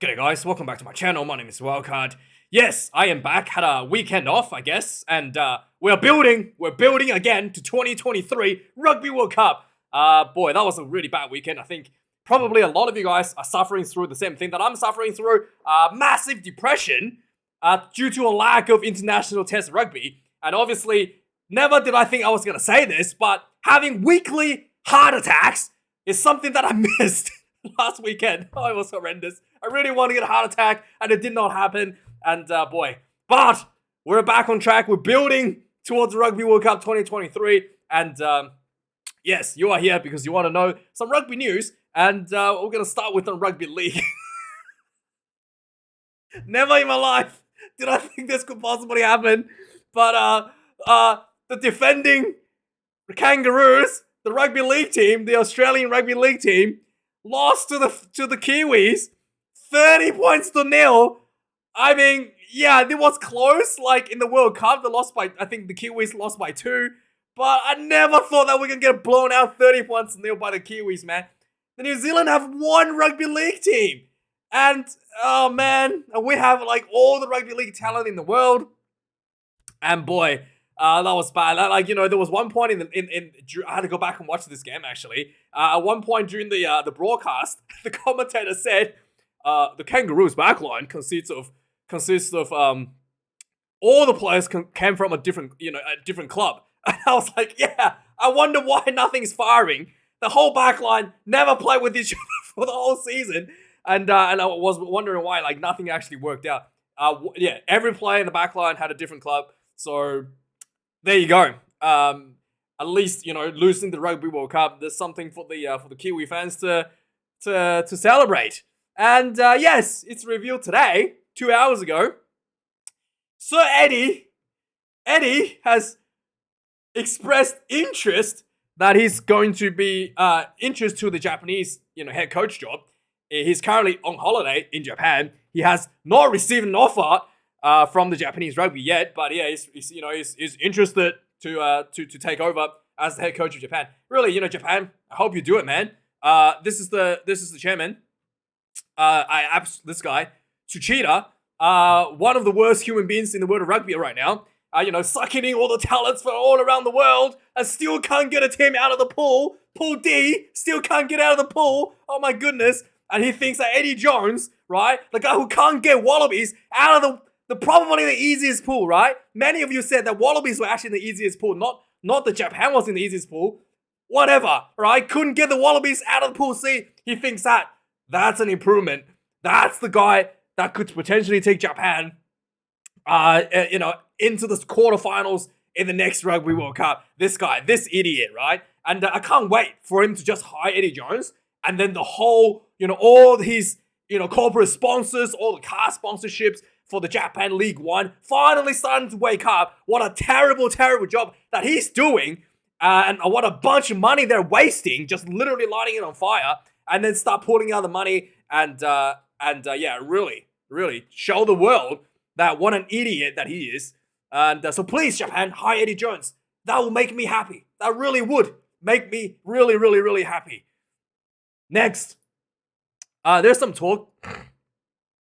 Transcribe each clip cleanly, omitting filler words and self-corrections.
G'day guys, welcome back to my channel. My name is Wildkard. Yes, I am back. Had a weekend off, I guess, and we're building again to 2023 Rugby World Cup. Boy, that was a really bad weekend. I think probably a lot of you guys are suffering through the same thing that I'm suffering through. Massive depression due to a lack of international test rugby. And obviously, never did I think I was going to say this, but having weekly heart attacks is something that I missed last weekend. Oh, it was horrendous. I really wanted to get a heart attack, and it did not happen. And boy, but we're back on track. We're building towards the Rugby World Cup 2023. And yes, you are here because you want to know some rugby news. And we're going to start with the Rugby League. Never in my life did I think this could possibly happen. But the defending Kangaroos, the Rugby League team, the Australian Rugby League team, lost to the Kiwis, 30 points to nil. I mean, yeah, it was close. Like in the World Cup, I think the Kiwis lost by 2. But I never thought that we're going to get blown out 30 points to nil by the Kiwis, man. The New Zealand have one Rugby League team. And, oh man, we have like all the Rugby League talent in the world. And boy, that was bad. Like, you know, there was one point I had to go back and watch this game, actually. At one point during the broadcast, the commentator said, the Kangaroos backline consists of all the players came from a different club. And I was like, yeah, I wonder why nothing's firing. The whole backline never played with each other for the whole season. And I was wondering why, like, nothing actually worked out. Yeah, every player in the backline had a different club. So there you go. At least, you know, losing the Rugby World Cup, there's something for the Kiwi fans to celebrate. And yes, it's revealed today, 2 hours ago. Sir Eddie has expressed interest that he's going to be interest to the Japanese, head coach job. He's currently on holiday in Japan. He has not received an offer from the Japanese rugby yet, but yeah, he's interested to take over as the head coach of Japan. Really, Japan, I hope you do it, man. This is the chairman. This guy, Tsuchida, one of the worst human beings in the world of rugby right now. Sucking in all the talents from all around the world and still can't get a team out of the pool. Pool D, still can't get out of the pool. Oh my goodness. And he thinks that Eddie Jones, right, the guy who can't get Wallabies out of the probably the easiest pool, right? Many of you said that Wallabies were actually the easiest pool, not that Japan was in the easiest pool. Whatever, right? Couldn't get the Wallabies out of the pool C. He thinks that's an improvement. That's the guy that could potentially take Japan, into the quarterfinals in the next Rugby World Cup. This guy, this idiot, right? And I can't wait for him to just hire Eddie Jones, and then the whole, all his, corporate sponsors, all the car sponsorships for the Japan League One finally starting to wake up. What a terrible, terrible job that he's doing, and what a bunch of money they're wasting, just literally lighting it on fire, and then start pulling out the money and yeah, really, really show the world that what an idiot that he is. And so please, Japan, hire Eddie Jones. That will make me happy. That really would make me really, really, really happy. Next, there's some talk.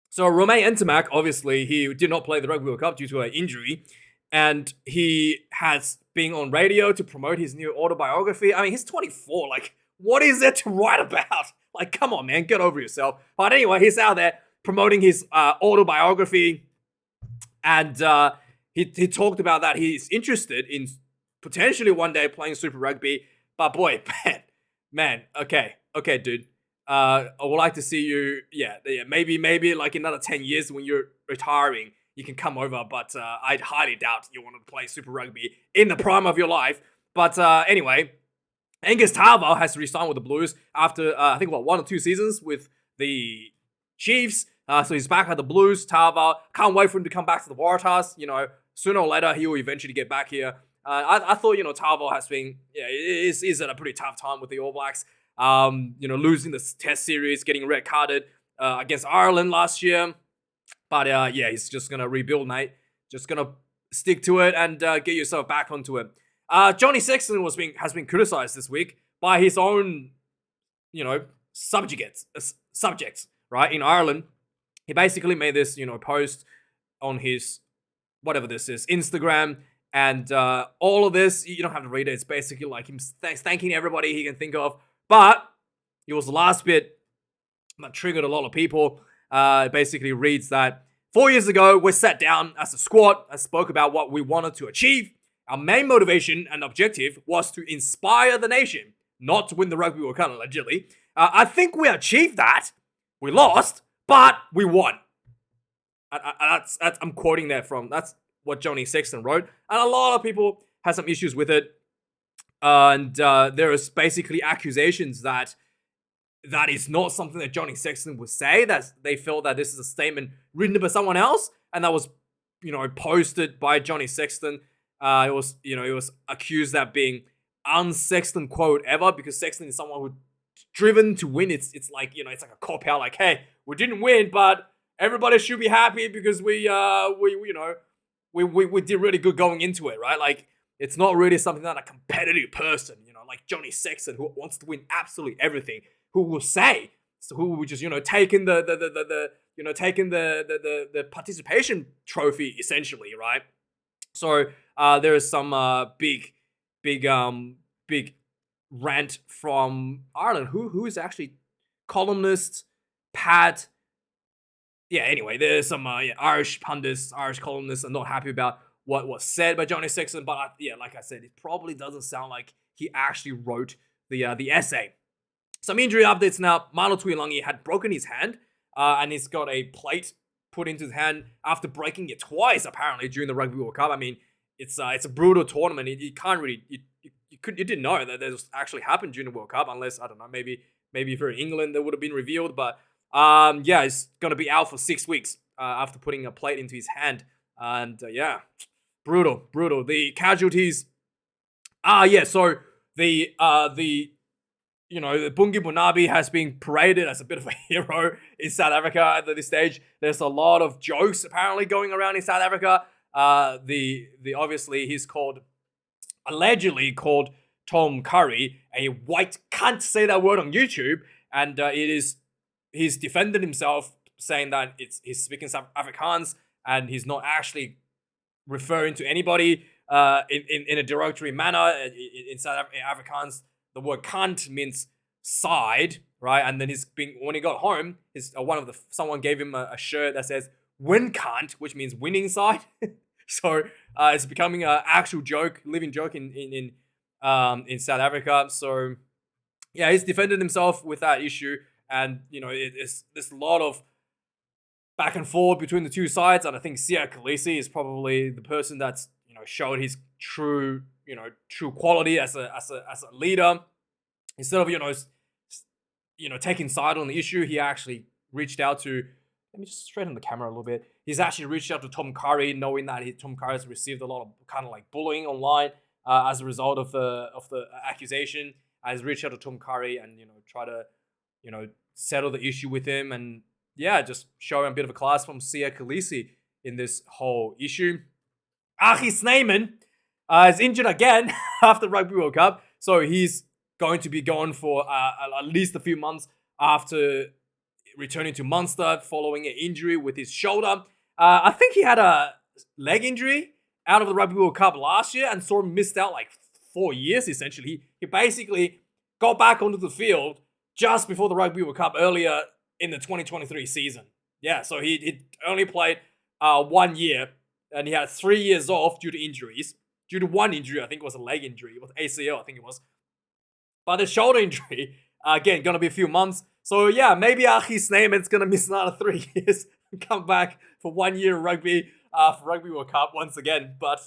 So Romain Ntamack, obviously, he did not play the Rugby World Cup due to an injury. And he has been on radio to promote his new autobiography. I mean, he's 24. Like, what is there to write about? Like, come on, man, get over yourself. But anyway, he's out there promoting his autobiography. And he talked about that he's interested in potentially one day playing Super Rugby. But boy, man, okay, dude. I would like to see you, maybe like another 10 years when you're retiring, you can come over. But I highly doubt you want to play Super Rugby in the prime of your life. But anyway, Angus Tarver has resigned with the Blues after, I think, 1 or 2 seasons with the Chiefs. So he's back at the Blues. Tarver, can't wait for him to come back to the Waratahs. Sooner or later, he will eventually get back here. I thought, Tarver has been, is at a pretty tough time with the All Blacks. Losing the Test series, getting red carded against Ireland last year. But he's just going to rebuild, mate. Just going to stick to it and get yourself back onto it. Johnny Sexton has been criticized this week by his own, subjects, right, in Ireland. he basically made this, post on his, whatever this is, Instagram. And all of this, you don't have to read it. It's basically like him thanking everybody he can think of. But it was the last bit that triggered a lot of people. It basically reads that 4 years ago, we sat down as a squad and spoke about what we wanted to achieve. Our main motivation and objective was to inspire the nation, not to win the Rugby World Cup, allegedly. I think we achieved that. We lost, but we won. I'm quoting that from, that's what Johnny Sexton wrote. And a lot of people have some issues with it. And there is basically accusations that is not something that Johnny Sexton would say. That they felt that this is a statement written by someone else, and that was, posted by Johnny Sexton. It was accused that being unsexton quote ever, because Sexton is someone who's driven to win. It's like, it's like a cop out. Like, hey, we didn't win, but everybody should be happy because we did really good going into it, right? Like, it's not really something that a competitive person, like Johnny Sexton, who wants to win absolutely everything, who will say, so who will just taking the participation trophy essentially, right? So there is some big rant from Ireland. Who is actually columnist Pat? Yeah. Anyway, there's some Irish pundits, Irish columnists are not happy about what was said by Johnny Sexton, but like I said, it probably doesn't sound like he actually wrote the essay. Some injury updates now. Mano Tuilangi had broken his hand, and he's got a plate put into his hand after breaking it twice, apparently, during the Rugby World Cup. I mean, it's a brutal tournament. You can't really, you didn't know that this actually happened during the World Cup, unless, I don't know, maybe if you're in England, that would have been revealed. But he's going to be out for 6 weeks after putting a plate into his hand. And brutal. The casualties. So the Bungi Mbonambi has been paraded as a bit of a hero in South Africa at this stage. There's a lot of jokes apparently going around in South Africa. Obviously he's allegedly called Tom Curry a white cunt, say that word on YouTube, and he's defended himself, saying that he's speaking South Afrikaans and he's not actually referring to anybody in a derogatory manner. In South Afrikaans, the word cunt means side, right? And then when he got home, someone gave him a shirt that says win cunt, which means winning side. So it's becoming an actual joke, living joke in South Africa. So yeah, he's defended himself with that issue, and there's a lot of back and forth between the two sides, and I think Kolisi is probably the person that's showed his true quality as a leader. Instead of taking side on the issue, he actually reached out to, let me just straighten the camera a little bit. He's actually reached out to Tom Curry, knowing that Tom Curry has received a lot of kind of like bullying online as a result of the accusation. He's reached out to Tom Curry and try to settle the issue with him, and just showing a bit of a class from Kolisi in this whole issue. Snyman is injured again after Rugby World Cup, so he's going to be gone for at least a few months after returning to Munster following an injury with his shoulder. I think he had a leg injury out of the Rugby World Cup last year and sort of missed out like 4 years, essentially. He basically got back onto the field just before the Rugby World Cup earlier in the 2023 season. Yeah, so he only played 1 year, and he had 3 years off due to injuries. Due to one injury, I think it was a leg injury. It was ACL, I think it was. But the shoulder injury, again, going to be a few months. So yeah, maybe Snyman's going to miss another 3 years and come back for 1 year of rugby for Rugby World Cup once again. But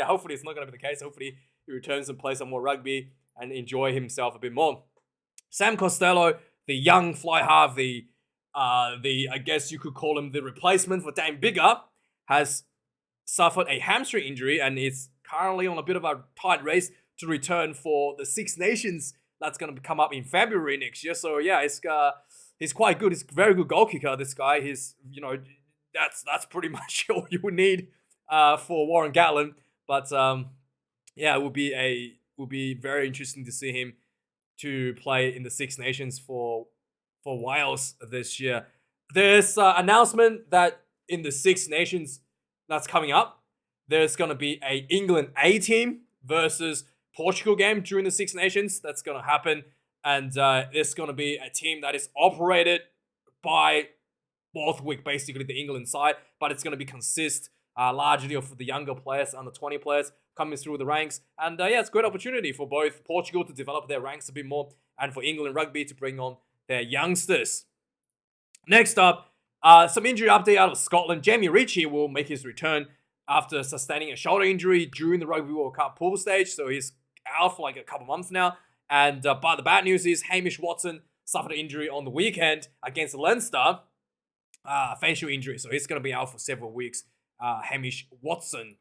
hopefully it's not going to be the case. Hopefully he returns and plays some more rugby and enjoy himself a bit more. Sam Costello, the young fly half, the I guess you could call him the replacement for Dane Biggar, has suffered a hamstring injury and is currently on a bit of a tight race to return for the Six Nations that's going to come up in February next year. So yeah, he's quite good. He's a very good goal kicker, this guy. He's, that's pretty much all you would need for Warren Gatland. But it would be very interesting to see him to play in the Six Nations for Wales this year. There's an announcement that in the Six Nations that's coming up, there's going to be a England A team versus Portugal game during the Six Nations. That's going to happen. And it's going to be a team that is operated by Borthwick, basically the England side, but it's going to be consist largely of the younger players, under 20 players coming through the ranks. And yeah, it's a great opportunity for both Portugal to develop their ranks a bit more and for England Rugby to bring on their youngsters. Next up, some injury update out of Scotland. Jamie Ritchie will make his return after sustaining a shoulder injury during the Rugby World Cup pool stage, so he's out for like a couple months now. And but the bad news is Hamish Watson suffered an injury on the weekend against Leinster, facial injury, so he's going to be out for several weeks. Hamish Watson,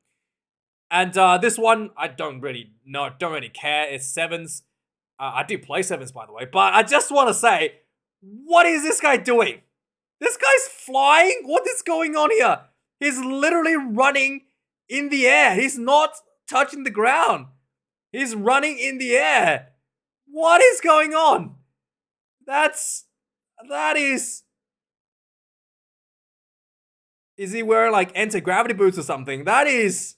and this one I don't really care. It's sevens. I did play sevens, by the way, but I just want to say, what is this guy doing? This guy's flying? What is going on here? He's literally running in the air. He's not touching the ground. He's running in the air. What is going on? That is... Is he wearing like anti-gravity boots or something? That is...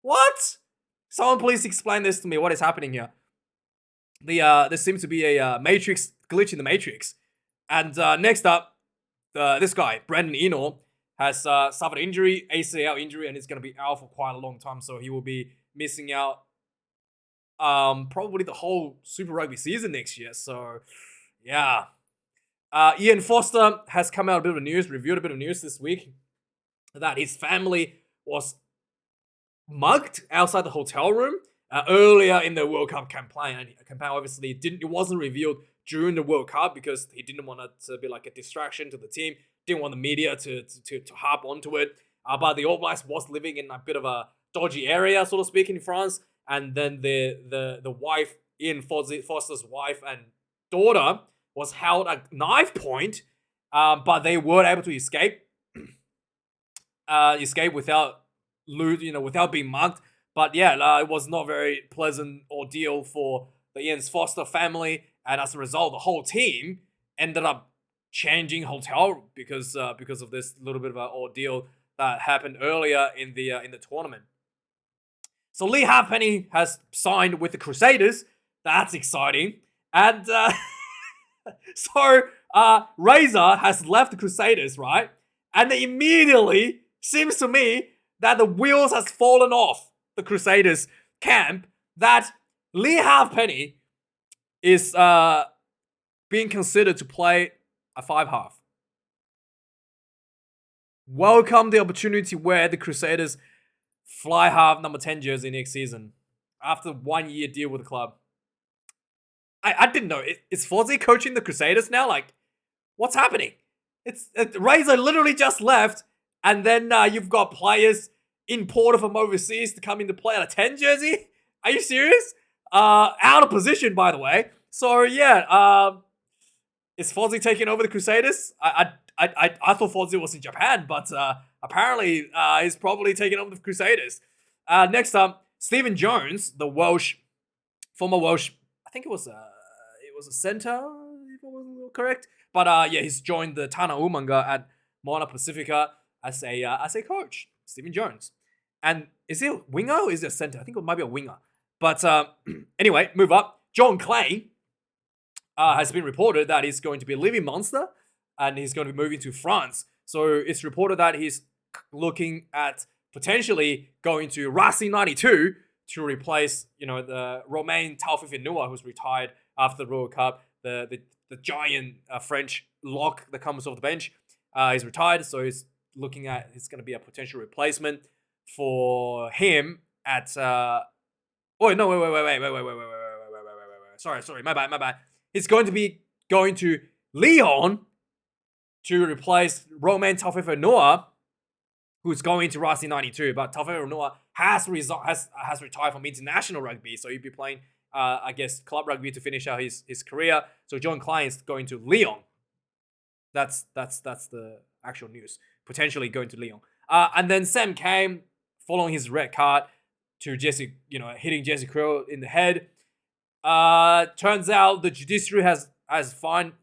What? Someone please explain this to me. What is happening here? There seems to be a matrix glitch in the matrix. And next up, this guy, Brandon Enor, has suffered injury, ACL injury, and is going to be out for quite a long time. So he will be missing out probably the whole Super Rugby season next year. So, yeah. Ian Foster has come out a bit of news, reviewed a bit of news this week, that his family was mugged outside the hotel room earlier in the World Cup campaign. And campaign obviously it wasn't revealed during the World Cup because he didn't want it to be like a distraction to the team. Didn't want the media to harp onto it. But the All Blacks was living in a bit of a dodgy area, so to speak, in France. And then the wife, Ian Foster's wife and daughter, was held at knife point, but they were able to escape without without being mugged. But yeah, it was not a very pleasant ordeal for the Ian Foster family, and as a result, the whole team ended up changing hotel because of this little bit of an ordeal that happened earlier in the tournament. So Leigh Halfpenny has signed with the Crusaders. That's exciting. And so Razor has left the Crusaders, right? And immediately seems to me that the wheels has fallen off the Crusaders camp, that Leigh Halfpenny is being considered to play a 5-half. Welcome the opportunity where the Crusaders fly half number 10 jersey next season after 1 year deal with the club. I didn't know. Is Fozzie coaching the Crusaders now? Like, what's happening? Razor literally just left, and then you've got players imported from overseas to come into play at a 10 jersey. Are you serious? Out of position, by the way. So yeah, is Fozzie taking over the Crusaders? I thought Fozzie was in Japan, but apparently he's probably taking over the Crusaders. Next up, Stephen Jones, the former Welsh. I think it was a centre, if I was correct. But yeah, he's joined the Tana Umaga at Moana Pacifica as a coach, Stephen Jones. And is he a winger or is it a centre? I think it might be a winger. But anyway, move up. John Clay has been reported that he's going to be leaving Munster and he's going to be moving to France. So it's reported that he's looking at potentially going to Rassie 92 to replace, the Romain Taufifenua, who's retired after the World Cup, the giant French lock that comes off the bench. He's retired, so he's looking at it's going to be a potential replacement for him at. Wait. Sorry, my bad. He's going to be going to Lyon to replace Romain Taufifenua, who's going to Rassie 92. But Taufifenua has retired from international rugby, so he'll be playing, I guess, club rugby to finish out his career. So John Klein is going to Lyon. That's the actual news. Potentially going to Lyon. And then Sam Cane, following his red card to Jesse, hitting Jesse Krill in the head. Turns out the judiciary has found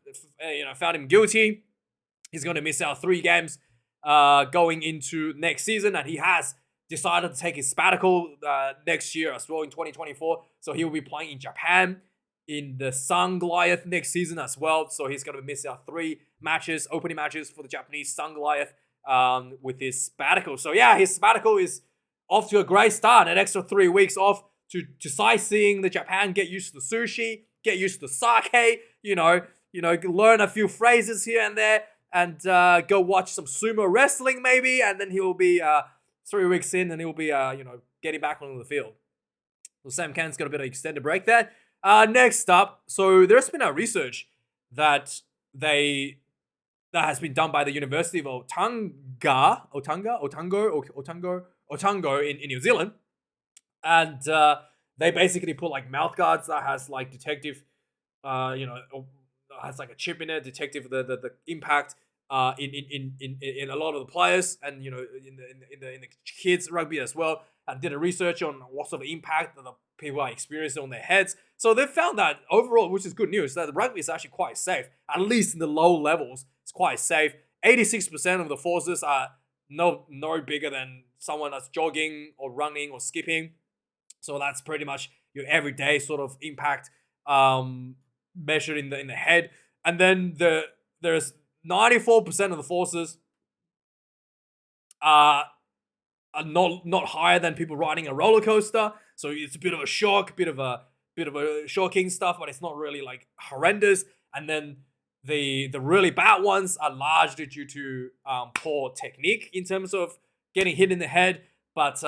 him guilty. He's going to miss out 3 games going into next season, and he has decided to take his sabbatical next year as well in 2024. So he will be playing in Japan in the Sun Goliath next season as well. So he's going to miss out 3 matches, opening matches for the Japanese Sun Goliath with his sabbatical. So yeah, his sabbatical is off to a great start. An extra 3 weeks off to sightseeing the Japan, get used to the sushi, get used to the sake, learn a few phrases here and there, and go watch some sumo wrestling maybe, and then he will be 3 weeks in, and he'll be getting back onto the field. So Sam Can's got a bit of extended break there. Next up, so there's been a research that has been done by the University of Otago in New Zealand, and they basically put like mouth guards that has like detective, has like a chip in it, detective the impact in a lot of the players, and in the kids rugby as well, and did a research on what sort of impact that the people are experiencing on their heads. So they found that overall, which is good news, that the rugby is actually quite safe, at least in the low levels. It's quite safe. 86% of the forces are no bigger than someone that's jogging or running or skipping. So that's pretty much your everyday sort of impact measured in the head. And then there's 94% of the forces are not higher than people riding a roller coaster. So it's a bit of a shock, bit of a shocking stuff, but it's not really like horrendous. And then the really bad ones are largely due to poor technique in terms of getting hit in the head. But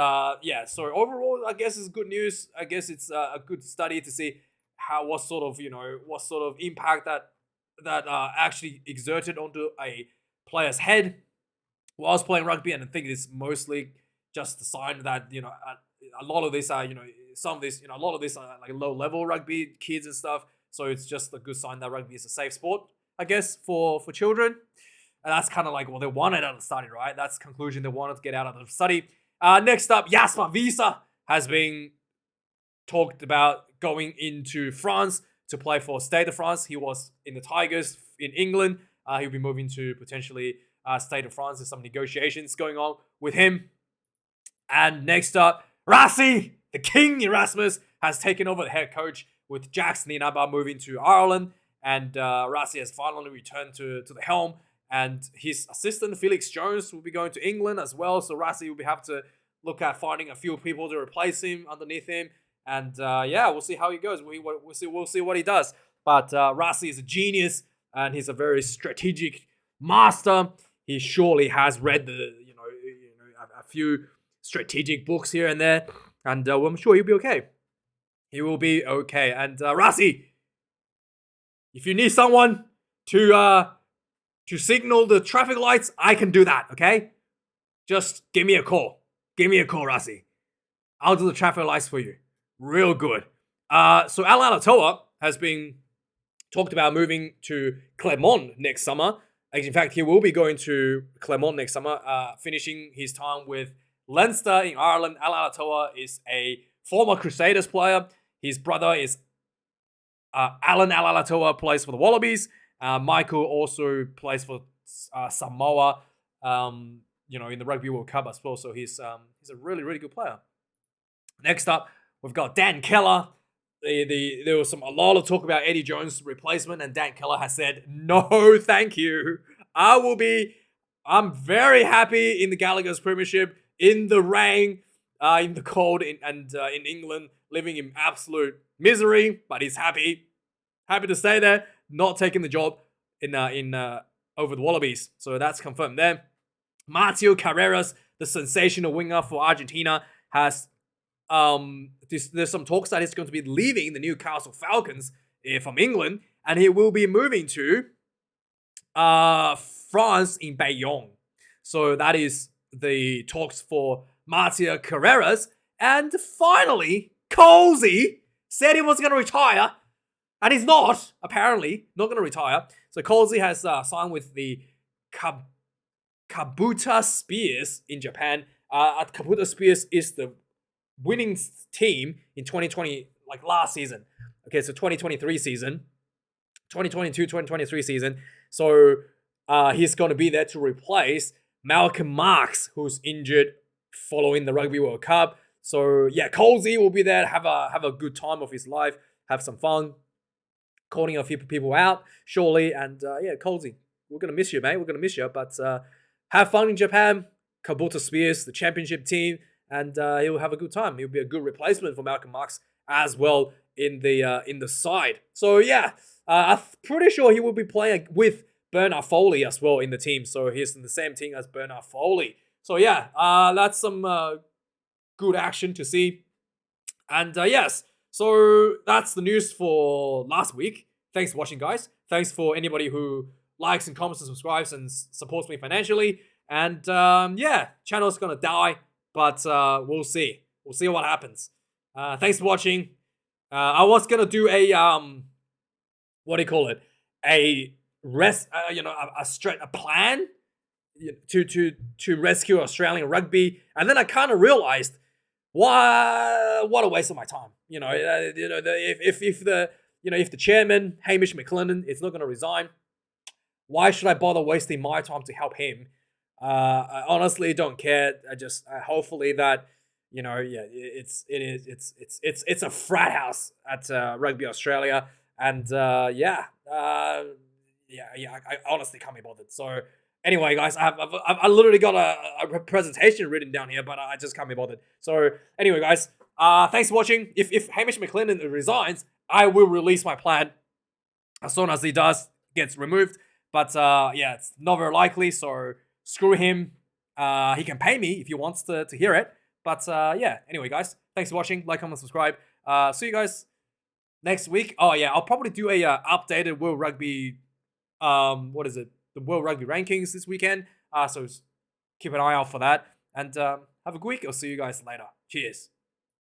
yeah, so overall, I guess it's good news. I guess it's a good study to see what sort of impact that actually exerted onto a player's head whilst playing rugby. And I think it's mostly just a sign that a lot of this are a lot of this are like low level rugby kids and stuff. So it's just a good sign that rugby is a safe sport, I guess, for children. And that's kind of like what they wanted out of the study, right? That's the conclusion they wanted to get out of the study. Next up, Jasper Wiese has been talked about going into France to play for Stade de France. He was in the Tigers in England. He'll be moving to potentially Stade de France. There's some negotiations going on with him. And next up, Rassie, the King Erasmus, has taken over the head coach with Jackson Inaba moving to Ireland. And Rassie has finally returned to the helm. And his assistant, Felix Jones, will be going to England as well. So Rassie will have to look at finding a few people to replace him underneath him. And yeah, we'll see how he goes. We'll see what he does. But Rassie is a genius, and he's a very strategic master. He surely has read a few strategic books here and there, and I'm sure he'll be okay. He will be okay. And Rassie, if you need someone to signal the traffic lights, I can do that. Okay, just give me a call. Give me a call, Rassie. I'll do the traffic lights for you. Real good. So Alan Alatoa has been talked about moving to Clermont next summer. In fact, he will be going to Clermont next summer, finishing his time with Leinster in Ireland. Alan Alatoa is a former Crusaders player. His brother is Alan Alatoa, plays for the Wallabies. Michael also plays for Samoa, in the Rugby World Cup as well. So he's a really, really good player. Next up, we've got Dan Keller. There was a lot of talk about Eddie Jones' replacement, and Dan Keller has said, no, thank you. I'm very happy in the Gallagher's Premiership, in the rain, in the cold, in England, living in absolute misery, but he's happy to stay there, not taking the job in over the Wallabies. So that's confirmed there. Mateo Carreras, the sensational winger for Argentina, has there's some talks that he's going to be leaving the Newcastle Falcons from England, and he will be moving to France in Bayonne. So that is the talks for Mateo Carreras. And finally, Kolisi said he was going to retire, and he's not, apparently, not going to retire. So Kolisi has signed with the Kabuta Spears in Japan. Kabuta Spears is the winning team in 2020, like last season. Okay, so 2023 season, 2022-2023 season. So he's going to be there to replace Malcolm Marx, who's injured following the Rugby World Cup. So yeah, Kolisi will be there to have a good time of his life, have some fun, calling a few people out, surely. And yeah, Kolisi, we're going to miss you, mate. We're going to miss you. But have fun in Japan. Kabuto Spears, the championship team, and he'll have a good time. He'll be a good replacement for Malcolm Marx as well in the side. So yeah, I'm pretty sure he will be playing with Bernard Foley as well in the team. So he's in the same team as Bernard Foley. So yeah, that's some good action to see. And yes, so that's the news for last week. Thanks for watching, guys. Thanks for anybody who likes and comments and subscribes and supports me financially. And yeah, channel's gonna die, but we'll see. We'll see what happens. Thanks for watching. I was gonna do a what do you call it? A a plan to rescue Australian rugby, and then I kind of realized what a waste of my time. If the chairman Hamish McLennan is not gonna resign, why should I bother wasting my time to help him? I honestly don't care. I just hopefully that it's a frat house at Rugby Australia, and I honestly can't be bothered. So anyway, guys, I literally got a presentation written down here, but I just can't be bothered. So anyway, guys, thanks for watching. If Hamish McLennan resigns, I will release my plan as soon as he gets removed. But yeah, it's not very likely. So screw him. He can pay me if he wants to hear it. But yeah, anyway, guys, thanks for watching. Like, comment, subscribe. See you guys next week. Oh yeah, I'll probably do a updated World Rugby. What is it? The World Rugby rankings this weekend. So keep an eye out for that. And have a good week. I'll see you guys later. Cheers.